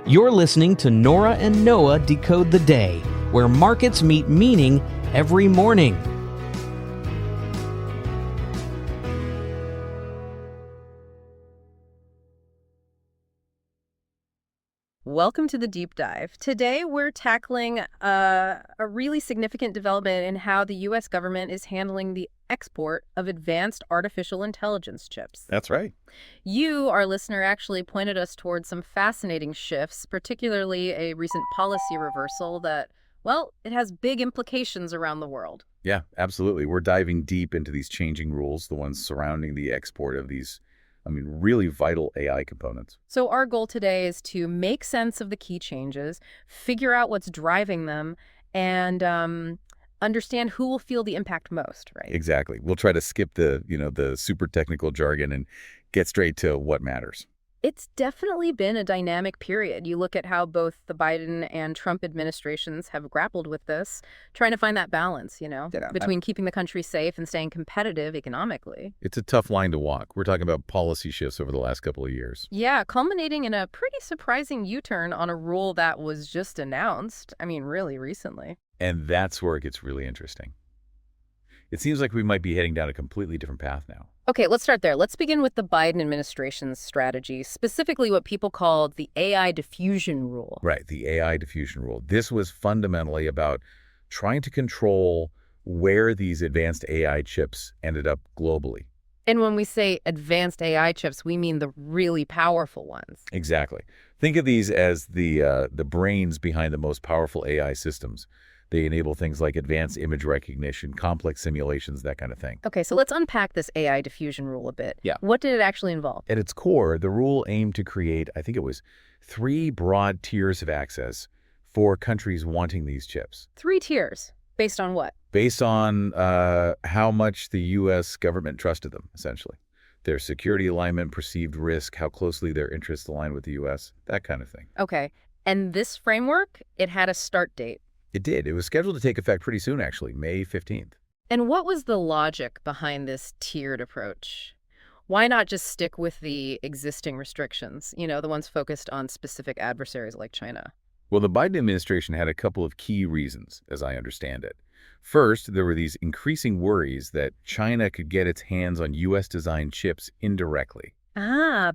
You're listening to Nora and Noah Decode the Day, where markets meet meaning every morning. Welcome to the deep dive. Today we're tackling a really significant development in how the U.S. government is handling the export of advanced artificial intelligence chips. That's right. You, our listener, actually pointed us towards some fascinating shifts, particularly a recent policy reversal that, well, it has big implications around the world. Yeah, absolutely. We're diving deep into these changing rules, the ones surrounding the export of these, really vital AI components. So our goal today is to make sense of the key changes, figure out what's driving them, and understand who will feel the impact most, right? Exactly. We'll try to skip the super technical jargon and get straight to what matters. It's definitely been a dynamic period. You look at how both the Biden and Trump administrations have grappled with this, trying to find that balance, between keeping the country safe and staying competitive economically. It's a tough line to walk. We're talking about policy shifts over the last couple of years. Yeah, culminating in a pretty surprising U-turn on a rule that was just announced, really recently. And that's where it gets really interesting. It seems like we might be heading down a completely different path now. Okay, let's start there. Let's begin with the Biden administration's strategy, specifically what people called the AI diffusion rule. Right, the AI diffusion rule. This was fundamentally about trying to control where these advanced AI chips ended up globally. And when we say advanced AI chips, we mean the really powerful ones. Exactly. Think of these as the brains behind the most powerful AI systems. They enable things like advanced image recognition, complex simulations, that kind of thing. Okay, so let's unpack this AI diffusion rule a bit. Yeah. What did it actually involve? At its core, the rule aimed to create, I think it was 3 broad tiers of access for countries wanting these chips. 3 tiers. Based on what? Based on how much the U.S. government trusted them, essentially. Their security alignment, perceived risk, how closely their interests align with the U.S., that kind of thing. Okay, and this framework, it had a start date. It did. It was scheduled to take effect pretty soon, actually, May 15th. And what was the logic behind this tiered approach? Why not just stick with the existing restrictions, the ones focused on specific adversaries like China? Well, the Biden administration had a couple of key reasons, as I understand it. First, there were these increasing worries that China could get its hands on U.S.-designed chips indirectly.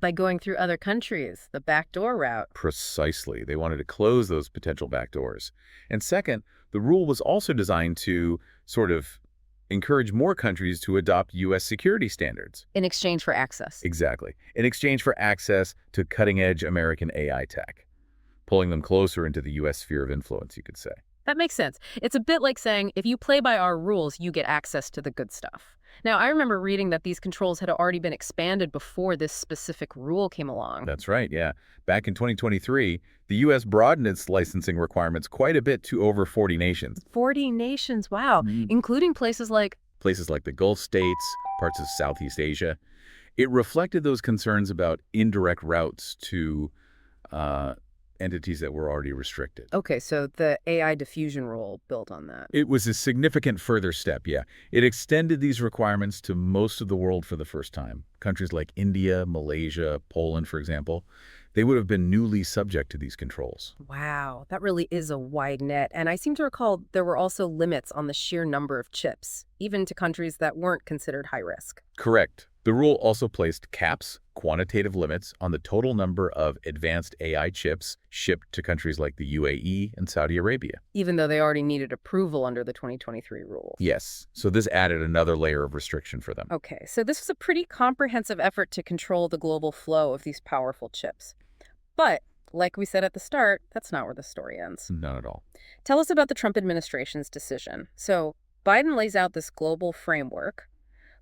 By going through other countries, the backdoor route. Precisely. They wanted to close those potential backdoors. And second, the rule was also designed to sort of encourage more countries to adopt U.S. security standards. In exchange for access. Exactly. In exchange for access to cutting-edge American AI tech, pulling them closer into the U.S. sphere of influence, you could say. That makes sense. It's a bit like saying, if you play by our rules, you get access to the good stuff. Now, I remember reading that these controls had already been expanded before this specific rule came along. That's right, yeah. Back in 2023, the U.S. broadened its licensing requirements quite a bit to over 40 nations. 40 nations, wow. Including places like... Places like the Gulf states, parts of Southeast Asia. It reflected those concerns about indirect routes to entities that were already restricted. Okay, so the AI diffusion rule built on that. It was a significant further step, yeah. It extended these requirements to most of the world for the first time. Countries like India, Malaysia, Poland, for example, they would have been newly subject to these controls. Wow, that really is a wide net. And I seem to recall there were also limits on the sheer number of chips, even to countries that weren't considered high risk. Correct. The rule also placed caps, quantitative limits, on the total number of advanced AI chips shipped to countries like the UAE and Saudi Arabia. Even though they already needed approval under the 2023 rules. Yes. So this added another layer of restriction for them. Okay, so this was a pretty comprehensive effort to control the global flow of these powerful chips. But, like we said at the start, that's not where the story ends. Not at all. Tell us about the Trump administration's decision. So, Biden lays out this global framework,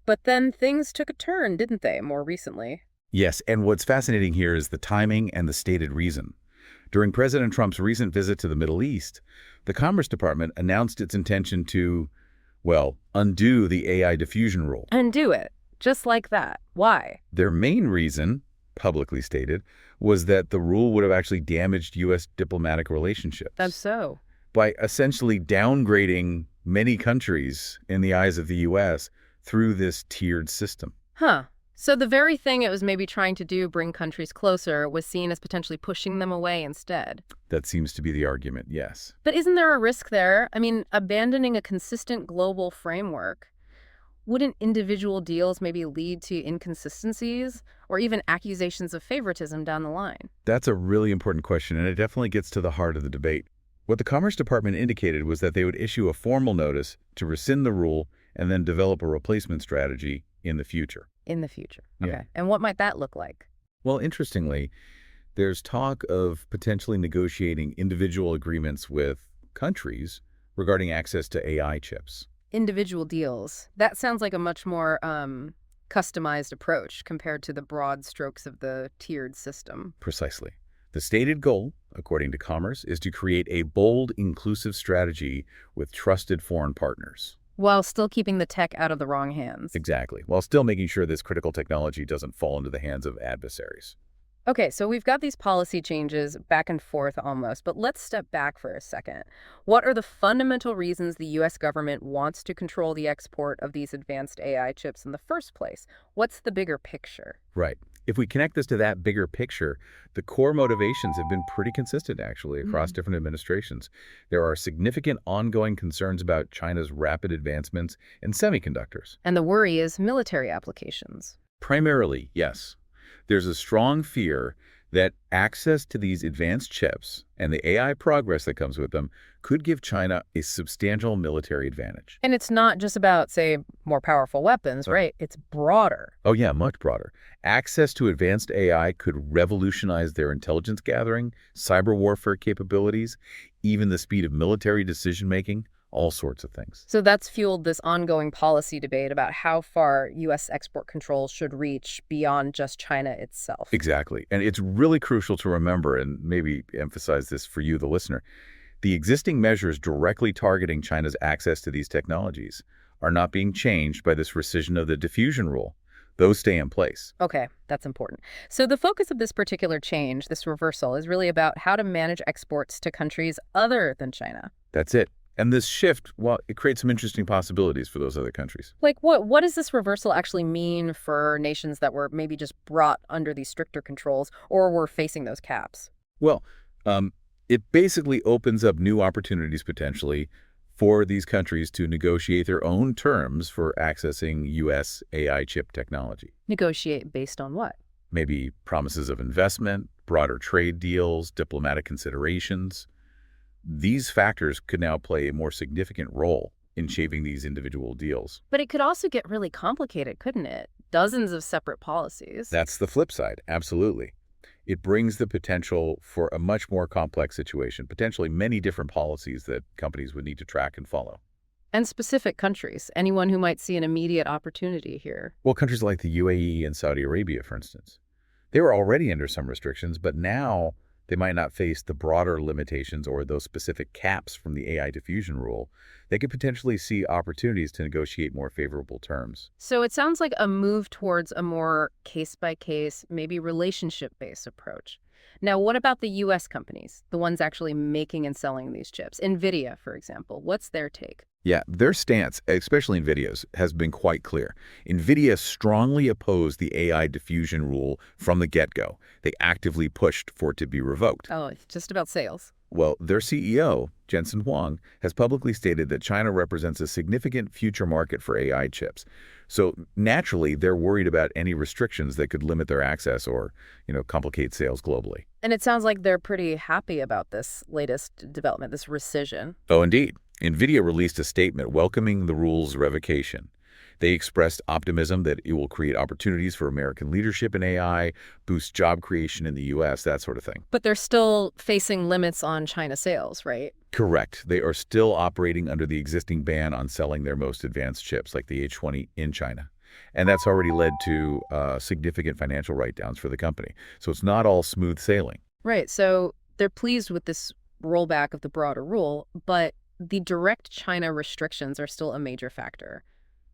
but then things took a turn, didn't they, more recently? Yes, and what's fascinating here is the timing and the stated reason. During President Trump's recent visit to the Middle East, the Commerce Department announced its intention to, undo the AI diffusion rule. Undo it, just like that. Why? Their main reason, publicly stated, was that the rule would have actually damaged U.S. diplomatic relationships. That's so. By essentially downgrading many countries in the eyes of the U.S. through this tiered system. Huh. So the very thing it was maybe trying to do, bring countries closer, was seen as potentially pushing them away instead. That seems to be the argument, yes. But isn't there a risk there? I mean, abandoning a consistent global framework, wouldn't individual deals maybe lead to inconsistencies or even accusations of favoritism down the line? That's a really important question, and it definitely gets to the heart of the debate. What the Commerce Department indicated was that they would issue a formal notice to rescind the rule and then develop a replacement strategy in the future. In the future. Yeah. Okay. And what might that look like? Well, interestingly, there's talk of potentially negotiating individual agreements with countries regarding access to AI chips. Individual deals. That sounds like a much more customized approach compared to the broad strokes of the tiered system. Precisely. The stated goal, according to Commerce, is to create a bold, inclusive strategy with trusted foreign partners. While still keeping the tech out of the wrong hands. Exactly, while still making sure this critical technology doesn't fall into the hands of adversaries. Okay, so we've got these policy changes back and forth almost, but let's step back for a second. What are the fundamental reasons the U.S. government wants to control the export of these advanced AI chips in the first place? What's the bigger picture? Right. If we connect this to that bigger picture, the core motivations have been pretty consistent, actually, across different administrations. There are significant ongoing concerns about China's rapid advancements in semiconductors. And the worry is military applications. Primarily, yes. There's a strong fear that access to these advanced chips and the AI progress that comes with them could give China a substantial military advantage. And it's not just about, say, more powerful weapons, right? It's broader. Oh yeah, much broader. Access to advanced AI could revolutionize their intelligence gathering, cyber warfare capabilities, even the speed of military decision-making, all sorts of things. So that's fueled this ongoing policy debate about how far U.S. export controls should reach beyond just China itself. Exactly. And it's really crucial to remember, and maybe emphasize this for you, the listener, the existing measures directly targeting China's access to these technologies are not being changed by this rescission of the diffusion rule. Those stay in place. Okay, that's important. So the focus of this particular change, this reversal, is really about how to manage exports to countries other than China. That's it. And this shift, well, it creates some interesting possibilities for those other countries. Like what does this reversal actually mean for nations that were maybe just brought under these stricter controls or were facing those caps? Well, it basically opens up new opportunities potentially for these countries to negotiate their own terms for accessing U.S. AI chip technology. Negotiate based on what? Maybe promises of investment, broader trade deals, diplomatic considerations. These factors could now play a more significant role in shaping these individual deals. But it could also get really complicated, couldn't it? Dozens of separate policies. That's the flip side, absolutely. It brings the potential for a much more complex situation, potentially many different policies that companies would need to track and follow. And specific countries, anyone who might see an immediate opportunity here. Well, countries like the UAE and Saudi Arabia, for instance. They were already under some restrictions, but now they might not face the broader limitations or those specific caps from the AI diffusion rule. They could potentially see opportunities to negotiate more favorable terms. So it sounds like a move towards a more case-by-case, maybe relationship-based approach. Now, what about the U.S. companies, the ones actually making and selling these chips? Nvidia, for example, what's their take? Yeah, their stance, especially NVIDIA's, has been quite clear. NVIDIA strongly opposed the AI diffusion rule from the get-go. They actively pushed for it to be revoked. Oh, it's just about sales. Well, their CEO, Jensen Huang, has publicly stated that China represents a significant future market for AI chips. So naturally, they're worried about any restrictions that could limit their access or, complicate sales globally. And it sounds like they're pretty happy about this latest development, this rescission. Oh, indeed. NVIDIA released a statement welcoming the rule's revocation. They expressed optimism that it will create opportunities for American leadership in AI, boost job creation in the U.S., that sort of thing. But they're still facing limits on China sales, right? Correct. They are still operating under the existing ban on selling their most advanced chips, like the H20, in China. And that's already led to significant financial write-downs for the company. So it's not all smooth sailing. Right. So they're pleased with this rollback of the broader rule, but the direct China restrictions are still a major factor.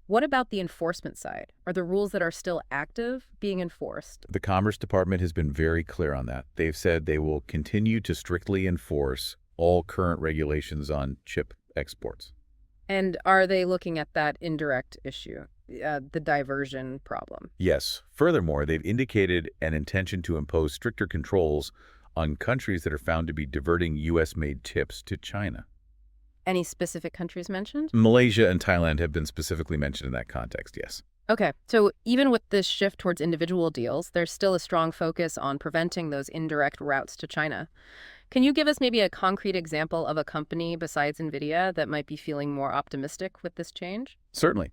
What about the enforcement side? Are the rules that are still active being enforced? The Commerce Department has been very clear on that. They've said they will continue to strictly enforce all current regulations on chip exports. And are they looking at that indirect issue? the diversion problem. Yes. Furthermore, they've indicated an intention to impose stricter controls on countries that are found to be diverting U.S.-made chips to China. Any specific countries mentioned? Malaysia and Thailand have been specifically mentioned in that context, yes. Okay, so even with this shift towards individual deals, there's still a strong focus on preventing those indirect routes to China. Can you give us maybe a concrete example of a company besides Nvidia that might be feeling more optimistic with this change? Certainly.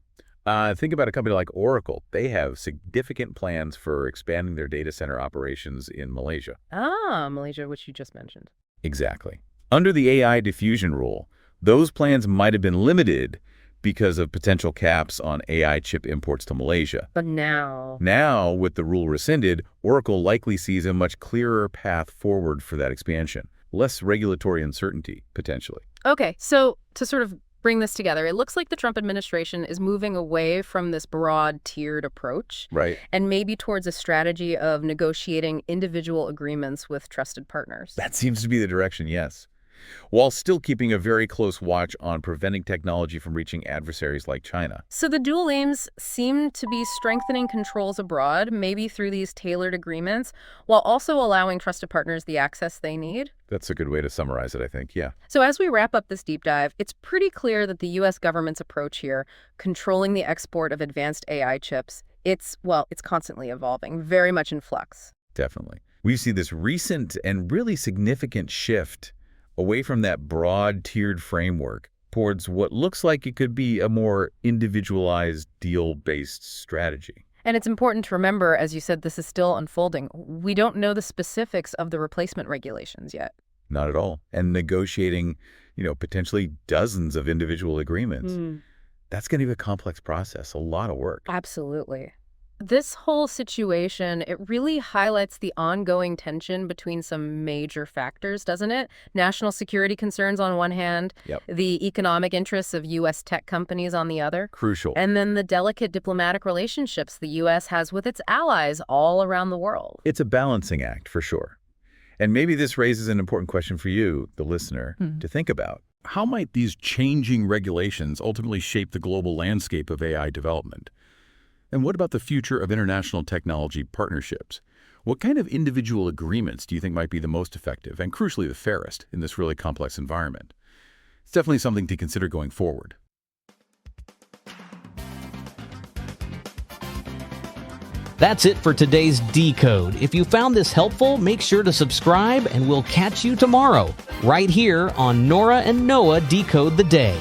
Think about a company like Oracle. They have significant plans for expanding their data center operations in Malaysia. Ah, Malaysia, which you just mentioned. Exactly. Under the AI diffusion rule, those plans might have been limited because of potential caps on AI chip imports to Malaysia. But now, with the rule rescinded, Oracle likely sees a much clearer path forward for that expansion. Less regulatory uncertainty, potentially. Okay, so to sort of bring this together, it looks like the Trump administration is moving away from this broad tiered approach. Right. And maybe towards a strategy of negotiating individual agreements with trusted partners. That seems to be the direction, yes. While still keeping a very close watch on preventing technology from reaching adversaries like China. So the dual aims seem to be strengthening controls abroad, maybe through these tailored agreements, while also allowing trusted partners the access they need. That's a good way to summarize it, I think, yeah. So as we wrap up this deep dive, it's pretty clear that the U.S. government's approach here, controlling the export of advanced AI chips, it's constantly evolving, very much in flux. Definitely. We see this recent and really significant shift away from that broad tiered framework towards what looks like it could be a more individualized deal-based strategy. And it's important to remember, as you said, this is still unfolding. We don't know the specifics of the replacement regulations yet. Not at all. And negotiating, potentially dozens of individual agreements, that's going to be a complex process, a lot of work. Absolutely. This whole situation, it really highlights the ongoing tension between some major factors, doesn't it? National security concerns on one hand, the economic interests of U.S. tech companies on the other. Crucial. And then the delicate diplomatic relationships the U.S. has with its allies all around the world. It's a balancing act, for sure. And maybe this raises an important question for you, the listener, to think about. How might these changing regulations ultimately shape the global landscape of AI development? And what about the future of international technology partnerships? What kind of individual agreements do you think might be the most effective and, crucially, the fairest in this really complex environment? It's definitely something to consider going forward. That's it for today's Decode. If you found this helpful, make sure to subscribe, and we'll catch you tomorrow, right here on Nora and Noah Decode the Day.